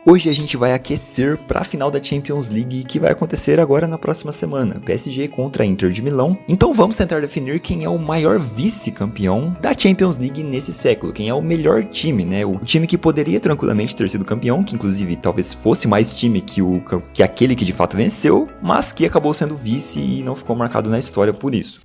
Hoje a gente vai aquecer para a final da Champions League que vai acontecer agora na próxima semana, PSG contra a Inter de Milão. Então vamos tentar definir quem é o maior vice-campeão da Champions League nesse século, quem é o melhor time, né? O time que poderia tranquilamente ter sido campeão, que inclusive talvez fosse mais time que aquele que de fato venceu, mas que acabou sendo vice e não ficou marcado na história por isso.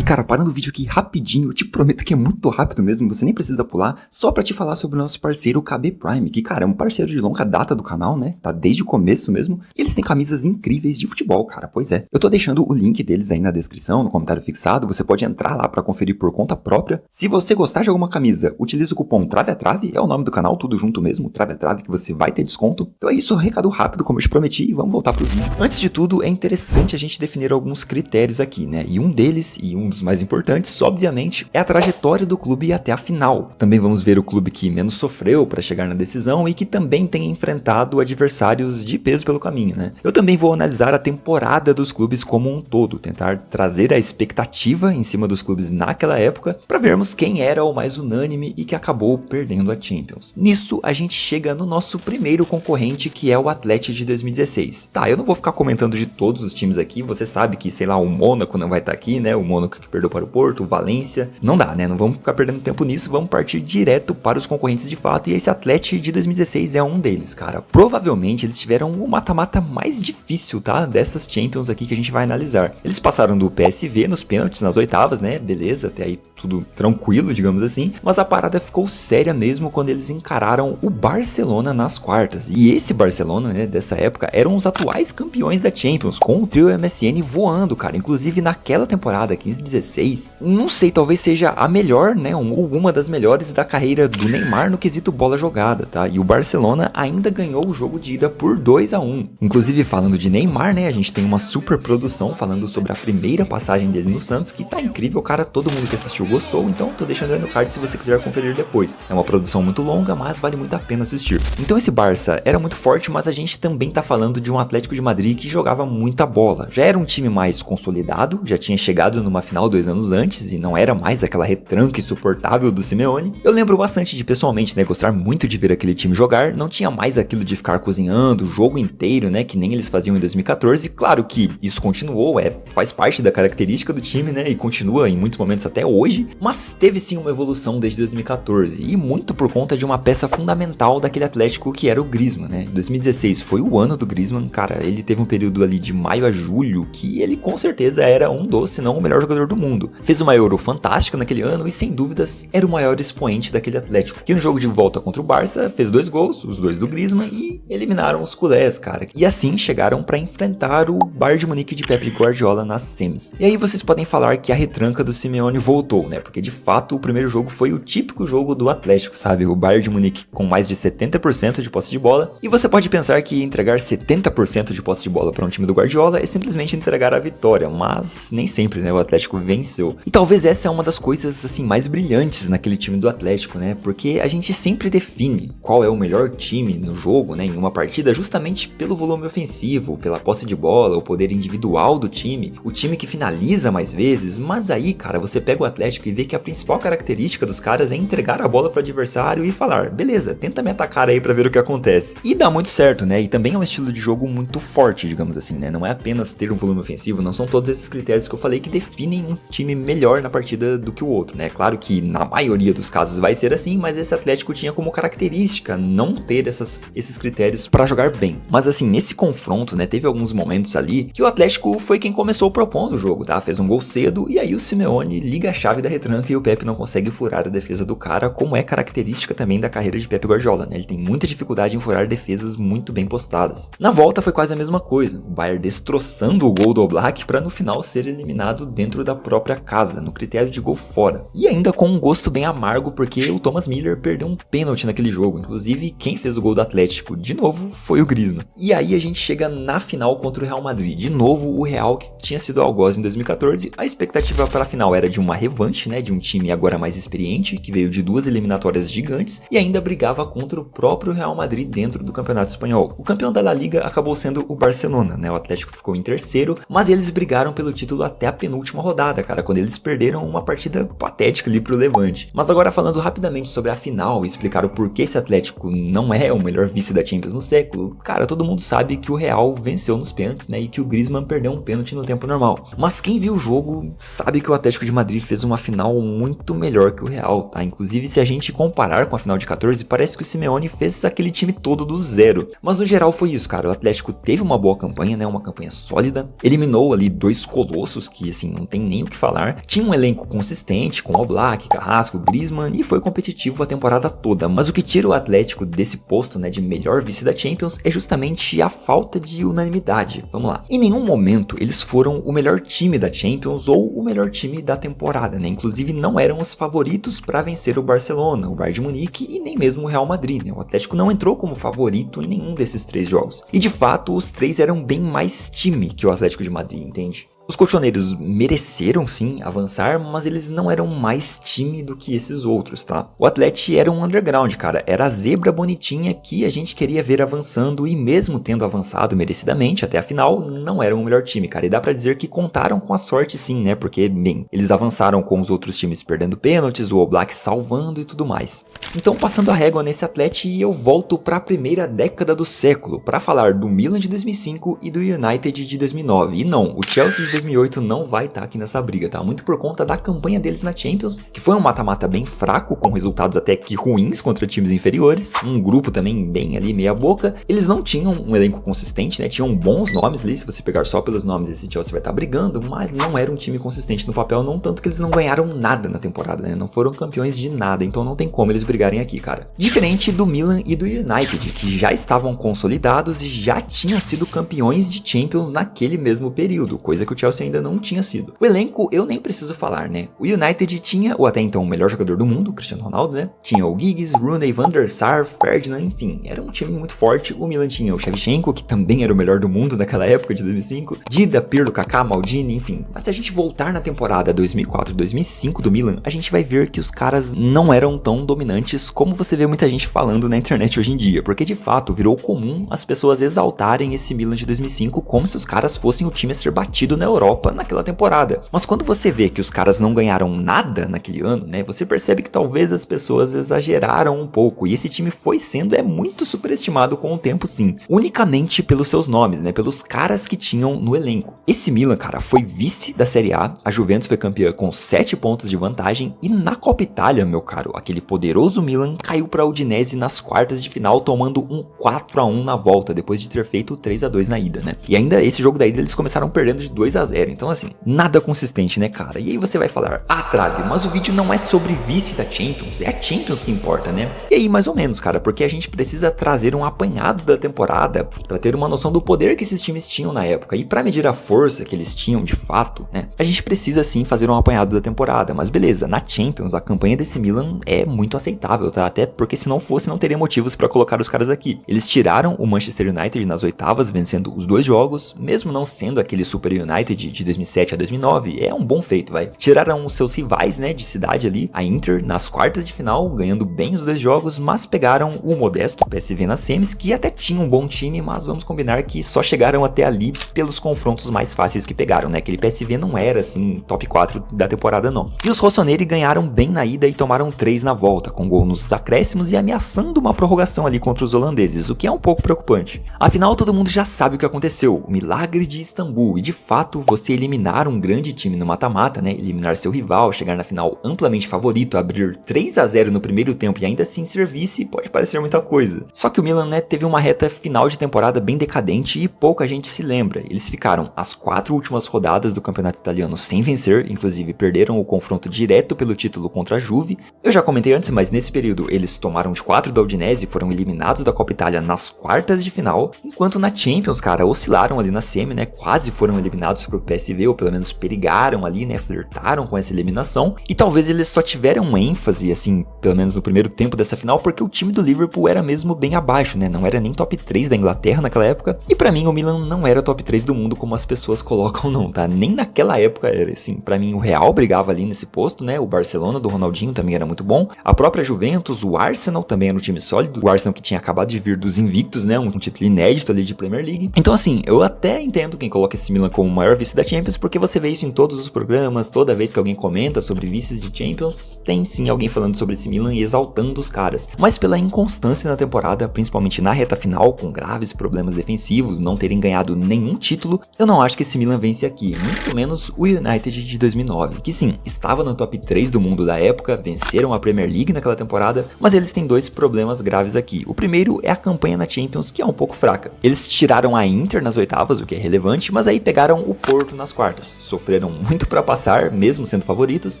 Cara, parando o vídeo aqui rapidinho, eu te prometo que é muito rápido mesmo, você nem precisa pular, só pra te falar sobre o nosso parceiro, o KB Prime, que, cara, é um parceiro de longa data do canal, né? Tá desde o começo mesmo, e eles têm camisas incríveis de futebol, cara, pois é. Eu tô deixando o link deles aí na descrição, no comentário fixado, você pode entrar lá pra conferir por conta própria. Se você gostar de alguma camisa, utiliza o cupom TRAVEATRAVE, é o nome do canal, tudo junto mesmo, TRAVEATRAVE, que você vai ter desconto. Então é isso, recado rápido, como eu te prometi, e vamos voltar pro vídeo. Antes de tudo, é interessante a gente definir alguns critérios aqui, né? E um deles, e um dos mais importantes, obviamente, é a trajetória do clube até a final. Também vamos ver o clube que menos sofreu para chegar na decisão e que também tem enfrentado adversários de peso pelo caminho, né? Eu também vou analisar a temporada dos clubes como um todo, tentar trazer a expectativa em cima dos clubes naquela época para vermos quem era o mais unânime e que acabou perdendo a Champions. Nisso, a gente chega no nosso primeiro concorrente, que é o Atlético de 2016. Tá, eu não vou ficar comentando de todos os times aqui, você sabe que, sei lá, o Mônaco não vai estar aqui, né? O Mônaco que perdeu para o Porto, o Valência, não dá, né? Não vamos ficar perdendo tempo nisso, vamos partir direto para os concorrentes de fato, e esse Atlético de 2016 é um deles, cara. Provavelmente eles tiveram o mata-mata mais difícil, tá? Dessas Champions aqui que a gente vai analisar. Eles passaram do PSV nos pênaltis, nas oitavas, né? Beleza, até aí tudo tranquilo, digamos assim, mas a parada ficou séria mesmo quando eles encararam o Barcelona nas quartas. E esse Barcelona, né, dessa época, eram os atuais campeões da Champions, com o trio MSN voando, cara. Inclusive naquela temporada, 15-16, não sei, talvez seja a melhor, né, ou uma das melhores da carreira do Neymar no quesito bola jogada, tá? E o Barcelona ainda ganhou o jogo de ida por 2-1. Inclusive, falando de Neymar, né, a gente tem uma super produção falando sobre a primeira passagem dele no Santos, que tá incrível, cara, todo mundo que assistiu gostou, então tô deixando aí no card se você quiser conferir depois. É uma produção muito longa, mas vale muito a pena assistir. Então esse Barça era muito forte, mas a gente também tá falando de um Atlético de Madrid que jogava muita bola. Já era um time mais consolidado, já tinha chegado numa final 2 anos antes e não era mais aquela retranca insuportável do Simeone. Eu lembro bastante de, pessoalmente, né, gostar muito de ver aquele time jogar, não tinha mais aquilo de ficar cozinhando o jogo inteiro, né, que nem eles faziam em 2014. Claro que isso continuou, faz parte da característica do time, né, e continua em muitos momentos até hoje, mas teve sim uma evolução desde 2014, e muito por conta de uma peça fundamental daquele Atlético que era o Griezmann, né. 2016 foi o ano do Griezmann, cara, ele teve um período ali de maio a julho que ele com certeza era um dos, se não o melhor jogador do mundo. Fez uma Euro fantástica naquele ano e sem dúvidas era o maior expoente daquele Atlético, que no jogo de volta contra o Barça fez 2 gols, os 2 do Griezmann, e eliminaram os culés, cara. E assim chegaram para enfrentar o Bayern de Munique de Pep Guardiola nas semis. E aí vocês podem falar que a retranca do Simeone voltou, né? Porque de fato o primeiro jogo foi o típico jogo do Atlético, sabe? O Bayern de Munique com mais de 70% de posse de bola. E você pode pensar que entregar 70% de posse de bola para um time do Guardiola é simplesmente entregar a vitória, mas nem sempre, né? O Atlético venceu. E talvez essa é uma das coisas assim mais brilhantes naquele time do Atlético, né? Porque a gente sempre define qual é o melhor time no jogo, né? Em uma partida, justamente pelo volume ofensivo, pela posse de bola, o poder individual do time, o time que finaliza mais vezes. Mas aí, cara, você pega o Atlético e vê que a principal característica dos caras é entregar a bola pro adversário e falar, beleza, tenta me atacar aí pra ver o que acontece. E dá muito certo, né? E também é um estilo de jogo muito forte, digamos assim, né? Não é apenas ter um volume ofensivo, não são todos esses critérios que eu falei que definem um time melhor na partida do que o outro, né? Claro que na maioria dos casos vai ser assim, mas esse Atlético tinha como característica não ter esses critérios para jogar bem. Mas assim, nesse confronto, né, teve alguns momentos ali que o Atlético foi quem começou propondo o jogo, tá? Fez um gol cedo e aí o Simeone liga a chave da retranca e o Pepe não consegue furar a defesa do cara, como é característica também da carreira de Pep Guardiola, né? Ele tem muita dificuldade em furar defesas muito bem postadas. Na volta foi quase a mesma coisa, o Bayern destroçando o gol do Oblak para no final ser eliminado dentro da própria casa, no critério de gol fora. E ainda com um gosto bem amargo, porque o Thomas Müller perdeu um pênalti naquele jogo. Inclusive, quem fez o gol do Atlético, de novo, foi o Griezmann. E aí a gente chega na final contra o Real Madrid. De novo, o Real que tinha sido algoz em 2014. A expectativa para a final era de uma revanche, revanche, né, de um time agora mais experiente, que veio de 2 eliminatórias gigantes e ainda brigava contra o próprio Real Madrid dentro do Campeonato Espanhol. O campeão da La Liga acabou sendo o Barcelona, né, o Atlético ficou em terceiro, mas eles brigaram pelo título até a penúltima rodada, cara, quando eles perderam uma partida patética ali pro Levante. Mas agora falando rapidamente sobre a final e explicar o porquê esse Atlético não é o melhor vice da Champions no século, cara, todo mundo sabe que o Real venceu nos pênaltis, né, e que o Griezmann perdeu um pênalti no tempo normal. Mas quem viu o jogo sabe que o Atlético de Madrid fez uma final muito melhor que o Real, tá? Inclusive, se a gente comparar com a final de 14, parece que o Simeone fez aquele time todo do zero. Mas no geral foi isso, cara. O Atlético teve uma boa campanha, né? Uma campanha sólida. Eliminou ali 2 colossos que, assim, não tem nem o que falar. Tinha um elenco consistente, com Oblak, Carrasco, Griezmann, e foi competitivo a temporada toda. Mas o que tira o Atlético desse posto, né, de melhor vice da Champions é justamente a falta de unanimidade. Vamos lá. Em nenhum momento eles foram o melhor time da Champions ou o melhor time da temporada, né? Inclusive não eram os favoritos para vencer o Barcelona, o Bayern de Munique e nem mesmo o Real Madrid, né? O Atlético não entrou como favorito em nenhum desses 3 jogos. E de fato, os 3 eram bem mais time que o Atlético de Madrid, entende? Os colchoneiros mereceram sim avançar, mas eles não eram mais time do que esses outros, tá? O Atlético era um underground, cara, era a zebra bonitinha que a gente queria ver avançando e mesmo tendo avançado merecidamente até a final, não eram o melhor time, cara, e dá pra dizer que contaram com a sorte sim, né, porque, bem, eles avançaram com os outros times perdendo pênaltis, o Oblak salvando e tudo mais. Então, passando a régua nesse Atlético, eu volto pra primeira década do século, pra falar do Milan de 2005 e do United de 2009, e não, o Chelsea de 2008 não vai estar aqui nessa briga, tá? Muito por conta da campanha deles na Champions, que foi um mata-mata bem fraco, com resultados até que ruins contra times inferiores, um grupo também bem ali meia boca. Eles não tinham um elenco consistente, né? Tinham bons nomes ali, se você pegar só pelos nomes esse Chelsea vai estar brigando, mas não era um time consistente no papel, não tanto que eles não ganharam nada na temporada, né? Não foram campeões de nada, então não tem como eles brigarem aqui, cara. Diferente do Milan e do United, que já estavam consolidados e já tinham sido campeões de Champions naquele mesmo período, coisa que o Chelsea ainda não tinha sido. O elenco eu nem preciso falar, né? O United tinha o até então o melhor jogador do mundo, Cristiano Ronaldo, né? Tinha o Giggs, Rooney, Van der Sar, Ferdinand, enfim, era um time muito forte. O Milan tinha o Shevchenko, que também era o melhor do mundo naquela época de 2005, Dida, Pirlo, Kaká, Maldini, enfim. Mas se a gente voltar na temporada 2004-2005 do Milan, a gente vai ver que os caras não eram tão dominantes como você vê muita gente falando na internet hoje em dia, porque de fato virou comum as pessoas exaltarem esse Milan de 2005 como se os caras fossem o time a ser batido na Europa naquela temporada. Mas quando você vê que os caras não ganharam nada naquele ano, né, você percebe que talvez as pessoas exageraram um pouco, e esse time foi sendo muito superestimado com o tempo sim, unicamente pelos seus nomes, né, pelos caras que tinham no elenco. Esse Milan, cara, foi vice da Série A Juventus foi campeã com 7 pontos de vantagem, e na Copa Itália, meu caro, aquele poderoso Milan caiu para a Udinese nas quartas de final, tomando um 4-1 na volta, depois de ter feito 3-2 na ida, né, e ainda esse jogo da ida eles começaram perdendo de 2-0, então assim, nada consistente, né, cara? E aí você vai falar, trave, mas o vídeo não é sobre vice da Champions, é a Champions que importa, né? E aí, mais ou menos, cara, porque a gente precisa trazer um apanhado da temporada pra ter uma noção do poder que esses times tinham na época. E pra medir a força que eles tinham de fato, né, a gente precisa sim fazer um apanhado da temporada. Mas beleza, na Champions, a campanha desse Milan é muito aceitável, tá? Até porque se não fosse, não teria motivos pra colocar os caras aqui. Eles tiraram o Manchester United nas oitavas, vencendo os 2 jogos, mesmo não sendo aquele Super United de 2007 a 2009, é um bom feito, vai. Tiraram os seus rivais, né, de cidade ali, a Inter, nas quartas de final, ganhando bem os 2 jogos, mas pegaram o modesto PSV nas semis, que até tinha um bom time, mas vamos combinar que só chegaram até ali pelos confrontos mais fáceis que pegaram, né, aquele PSV não era, assim, top 4 da temporada, não. E os rossoneri ganharam bem na ida e tomaram 3 na volta, com gol nos acréscimos e ameaçando uma prorrogação ali contra os holandeses, o que é um pouco preocupante. Afinal, todo mundo já sabe o que aconteceu, o milagre de Istambul, e de fato, você eliminar um grande time no mata-mata, né, eliminar seu rival, chegar na final amplamente favorito, abrir 3-0 no primeiro tempo e ainda assim ser vice, pode parecer muita coisa. Só que o Milan, né, teve uma reta final de temporada bem decadente e pouca gente se lembra. Eles ficaram as 4 últimas rodadas do campeonato italiano sem vencer, inclusive perderam o confronto direto pelo título contra a Juve. Eu já comentei antes, mas nesse período eles tomaram de 4 da Udinese e foram eliminados da Copa Itália nas quartas de final, enquanto na Champions, cara, oscilaram ali na semi, né, quase foram eliminados pro PSV, ou pelo menos perigaram ali, né, flertaram com essa eliminação, e talvez eles só tiveram ênfase, assim, pelo menos no primeiro tempo dessa final, porque o time do Liverpool era mesmo bem abaixo, né, não era nem top 3 da Inglaterra naquela época, e pra mim o Milan não era top 3 do mundo como as pessoas colocam não, tá, nem naquela época era, assim, pra mim o Real brigava ali nesse posto, né, o Barcelona do Ronaldinho também era muito bom, a própria Juventus, o Arsenal também era um time sólido, o Arsenal que tinha acabado de vir dos invictos, né, um título inédito ali de Premier League, então assim, eu até entendo quem coloca esse Milan como o maior vice da Champions, porque você vê isso em todos os programas, toda vez que alguém comenta sobre vices de Champions, tem sim alguém falando sobre esse Milan e exaltando os caras, mas pela inconstância na temporada, principalmente na reta final, com graves problemas defensivos, não terem ganhado nenhum título, eu não acho que esse Milan vence aqui, muito menos o United de 2009, que sim, estava no top 3 do mundo da época, venceram a Premier League naquela temporada, mas eles têm dois problemas graves aqui. O primeiro é a campanha na Champions, que é um pouco fraca. Eles tiraram a Inter nas oitavas, o que é relevante, mas aí pegaram o Porto nas quartas. Sofreram muito para passar, mesmo sendo favoritos,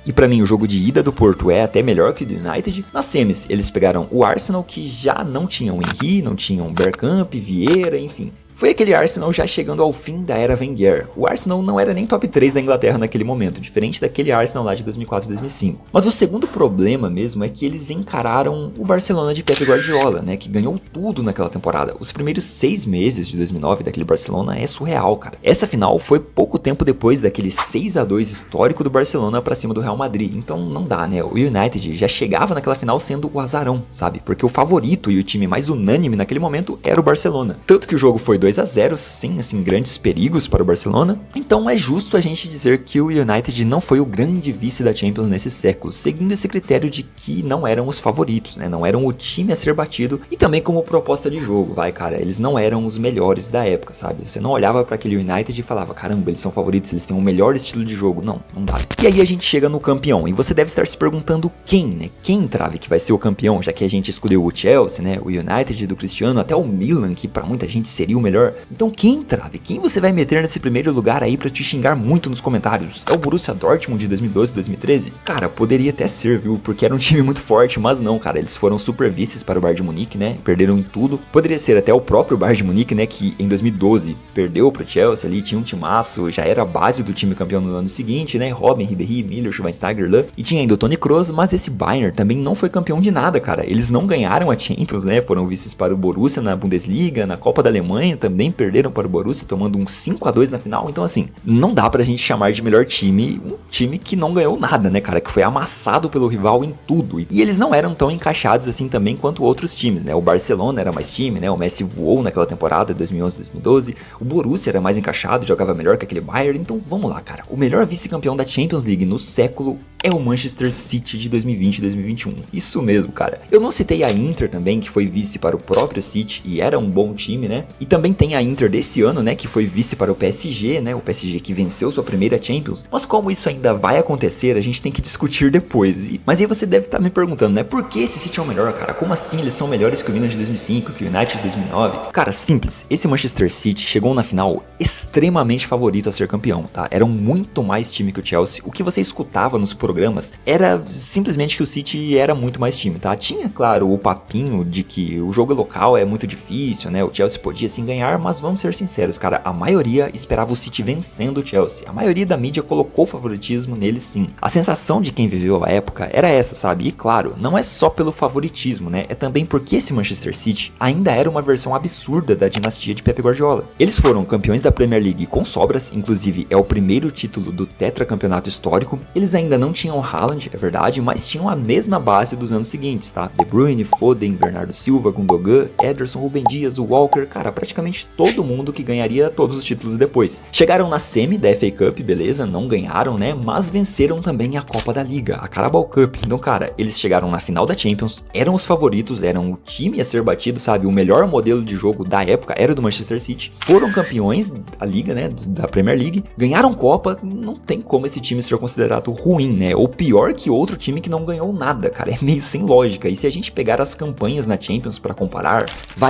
e para mim o jogo de ida do Porto é até melhor que o do United. Nas semis, eles pegaram o Arsenal, que já não tinham Henry, não tinham Bergkamp, Vieira, enfim. Foi aquele Arsenal já chegando ao fim da era Wenger. O Arsenal não era nem top 3 da Inglaterra naquele momento, diferente daquele Arsenal lá de 2004 e 2005. Mas o segundo problema mesmo é que eles encararam o Barcelona de Pep Guardiola, né, que ganhou tudo naquela temporada. Os primeiros 6 meses de 2009 daquele Barcelona é surreal, cara. Essa final foi pouco tempo depois daquele 6-2 histórico do Barcelona pra cima do Real Madrid, então não dá, né? O United já chegava naquela final sendo o azarão, sabe? Porque o favorito e o time mais unânime naquele momento era o Barcelona. Tanto que o jogo foi 2-0, sem assim grandes perigos para o Barcelona. Então é justo a gente dizer que o United não foi o grande vice da Champions nesse século, seguindo esse critério de que não eram os favoritos, né? Não eram o time a ser batido e também como proposta de jogo, vai, cara, eles não eram os melhores da época, sabe? Você não olhava para aquele United e falava, caramba, eles são favoritos, eles têm um melhor estilo de jogo. Não dá. E aí a gente chega no campeão e você deve estar se perguntando quem, né? Quem, Trave, que vai ser o campeão, já que a gente escolheu o Chelsea, né? O United do Cristiano, até o Milan, que para muita gente seria o melhor. Então quem, Trave? Quem você vai meter nesse primeiro lugar aí pra te xingar muito nos comentários? É o Borussia Dortmund de 2012, 2013? Cara, poderia até ser, viu? Porque era um time muito forte, mas não, cara. Eles foram super vices para o Bayern de Munique, né? Perderam em tudo. Poderia ser até o próprio Bayern de Munique, né? Que em 2012 perdeu pro Chelsea ali, tinha um timaço, já era a base do time campeão no ano seguinte, né? Robin, Ribéry, Miller, Schweinsteiger, Lan. E tinha ainda o Toni Kroos, mas esse Bayern também não foi campeão de nada, cara. Eles não ganharam a Champions, né? Foram vices para o Borussia na Bundesliga, na Copa da Alemanha também perderam para o Borussia, tomando um 5-2 na final. Então assim, não dá pra gente chamar de melhor time um time que não ganhou nada, né, cara, que foi amassado pelo rival em tudo. E eles não eram tão encaixados assim também quanto outros times, né? O Barcelona era mais time, né? O Messi voou naquela temporada de 2011, 2012. O Borussia era mais encaixado, jogava melhor que aquele Bayern. Então vamos lá, cara. O melhor vice-campeão da Champions League no século é o Manchester City de 2020 e 2021. Isso mesmo, cara. Eu não citei a Inter também, que foi vice para o próprio City e era um bom time, né? E também tem a Inter desse ano, né, que foi vice para o PSG, né? O PSG que venceu sua primeira Champions. Mas como isso ainda vai acontecer, a gente tem que discutir depois. Mas aí você deve estar me perguntando, né? Por que esse City é o melhor, cara? Como assim eles são melhores que o Milan de 2005, que o United de 2009? Cara, simples. Esse Manchester City chegou na final extremamente favorito a ser campeão, tá? Era muito mais time que o Chelsea. O que você escutava nos programas era simplesmente que o City era muito mais time, tá? Tinha, claro, o papinho de que o jogo local é muito difícil, né? O Chelsea podia sim ganhar, mas vamos ser sinceros, cara, a maioria esperava o City vencendo o Chelsea. A maioria da mídia colocou favoritismo nele sim. A sensação de quem viveu a época era essa, sabe? E claro, não é só pelo favoritismo, né? É também porque esse Manchester City ainda era uma versão absurda da dinastia de Pep Guardiola. Eles foram campeões da Premier League com sobras, inclusive é o primeiro título do tetracampeonato histórico. Eles ainda não tinham Haaland, é verdade, mas tinham a mesma base dos anos seguintes, tá? De Bruyne, Foden, Bernardo Silva, Gundogan, Ederson, Rubem Dias, Walker, cara, praticamente todo mundo que ganharia todos os títulos depois. Chegaram na semi da FA Cup, beleza, não ganharam, né, mas venceram também a Copa da Liga, a Carabao Cup. Então, cara, eles chegaram na final da Champions, eram os favoritos, eram o time a ser batido, sabe, o melhor modelo de jogo da época era o do Manchester City, foram campeões da Liga, né, da Premier League, ganharam Copa, não tem como esse time ser considerado ruim, né, né? Ou pior que outro time que não ganhou nada, cara. É meio sem lógica. E se a gente pegar as campanhas na Champions pra comparar,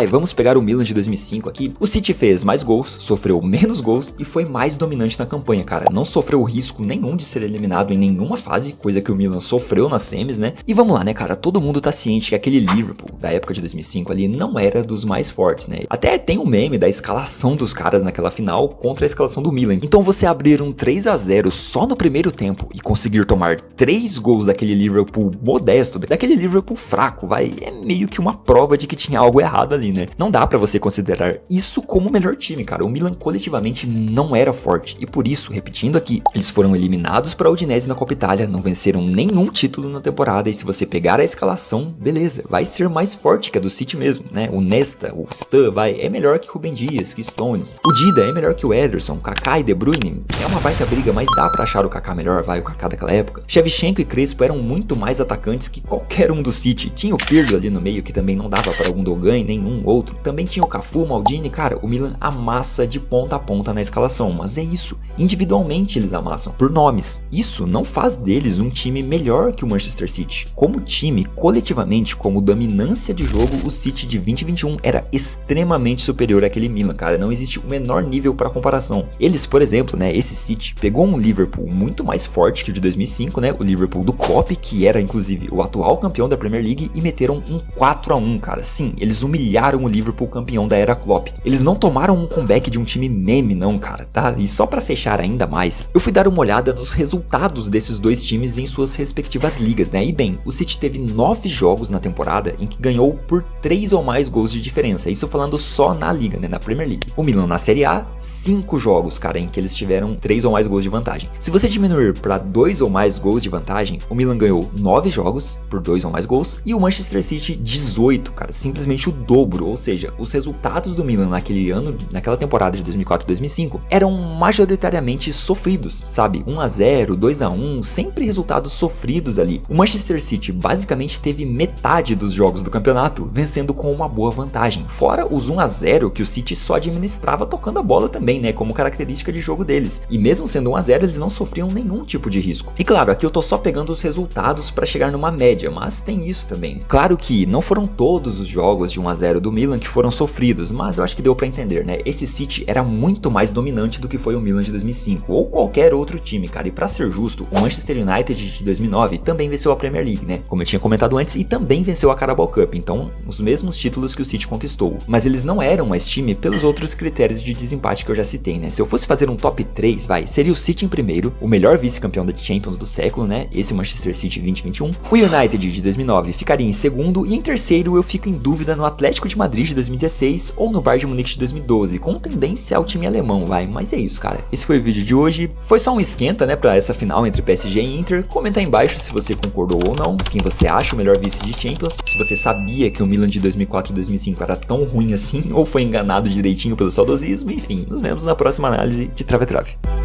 vamos pegar o Milan de 2005 aqui. O City fez mais gols, sofreu menos gols e foi mais dominante na campanha, cara. Não sofreu risco nenhum de ser eliminado em nenhuma fase, coisa que o Milan sofreu nas semis, né? E vamos lá, né, cara? Todo mundo tá ciente que aquele Liverpool da época de 2005 ali não era dos mais fortes, né? Até tem um meme da escalação dos caras naquela final contra a escalação do Milan. Então você abrir um 3-0 só no primeiro tempo e conseguir tomar 3 gols daquele Liverpool modesto, daquele Liverpool fraco, é meio que uma prova de que tinha algo errado ali, né? Não dá pra você considerar isso como o melhor time, cara. O Milan coletivamente não era forte e por isso, repetindo aqui, eles foram eliminados pra Udinese na Copa Itália, não venceram nenhum título na temporada e se você pegar a escalação, beleza, vai ser mais forte que a do City mesmo, né? O Nesta, o Stan, é melhor que Rúben Dias, que Stones. O Dida é melhor que o Ederson, Kaká e De Bruyne. É uma baita briga, mas dá pra achar o Kaká melhor, o Kaká daquela época. Shevchenko e Crespo eram muito mais atacantes que qualquer um do City. Tinha o Pirlo ali no meio, que também não dava para o Gundogan e nenhum outro. Também tinha o Cafu, o Maldini, cara, o Milan amassa de ponta a ponta na escalação, mas é isso. Individualmente eles amassam, por nomes. Isso não faz deles um time melhor que o Manchester City. Como time, coletivamente, como dominância de jogo, o City de 2021 era extremamente superior àquele Milan, cara. Não existe o menor nível para comparação. Eles, por exemplo, né, esse City pegou um Liverpool muito mais forte que o de 2005, né, o Liverpool do Klopp, que era inclusive o atual campeão da Premier League, e meteram um 4-1, cara. Sim, eles humilharam o Liverpool campeão da era Klopp. Eles não tomaram um comeback de um time meme não, cara, tá? E só pra fechar ainda mais, eu fui dar uma olhada nos resultados desses dois times em suas respectivas ligas, né? E bem, o City teve 9 jogos na temporada em que ganhou por 3 ou mais gols de diferença. Isso falando só na liga, né, na Premier League. O Milan na Série A, 5 jogos, cara, em que eles tiveram 3 ou mais gols de vantagem. Se você diminuir para 2 ou mais gols de vantagem, o Milan ganhou 9 jogos por 2 ou mais gols e o Manchester City 18, cara, simplesmente o dobro. Ou seja, os resultados do Milan naquele ano, naquela temporada de 2004-2005, eram majoritariamente sofridos, sabe? 1-0, 2-1, sempre resultados sofridos ali. O Manchester City basicamente teve metade dos jogos do campeonato vencendo com uma boa vantagem, fora os 1-0 que o City só administrava tocando a bola também, né, como característica de jogo deles. E mesmo sendo 1-0, eles não sofriam nenhum tipo de risco. E claro, aqui eu tô só pegando os resultados para chegar numa média, mas tem isso também. Claro que não foram todos os jogos de 1-0 do Milan que foram sofridos, mas eu acho que deu para entender, né? Esse City era muito mais dominante do que foi o Milan de 2005 ou qualquer outro time, cara. E para ser justo, o Manchester United de 2009 também venceu a Premier League, né? Como eu tinha comentado antes, e também venceu a Carabao Cup. Então, os mesmos títulos que o City conquistou. Mas eles não eram mais time pelos outros critérios de desempate que eu já citei, né? Se eu fosse fazer um top 3, seria o City em primeiro, o melhor vice-campeão da Champions do século, né? Esse Manchester City 2021. O United de 2009 ficaria em segundo e em terceiro eu fico em dúvida no Atlético de Madrid de 2016 ou no Bayern de Munique de 2012, com tendência ao time alemão, Mas é isso, cara. Esse foi o vídeo de hoje. Foi só um esquenta, né, pra essa final entre PSG e Inter. Comenta aí embaixo se você concordou ou não, quem você acha o melhor vice de Champions, se você sabia que o Milan de 2004 e 2005 era tão ruim assim, ou foi enganado direitinho pelo saudosismo, enfim, nos vemos na próxima análise de Trave a Trave.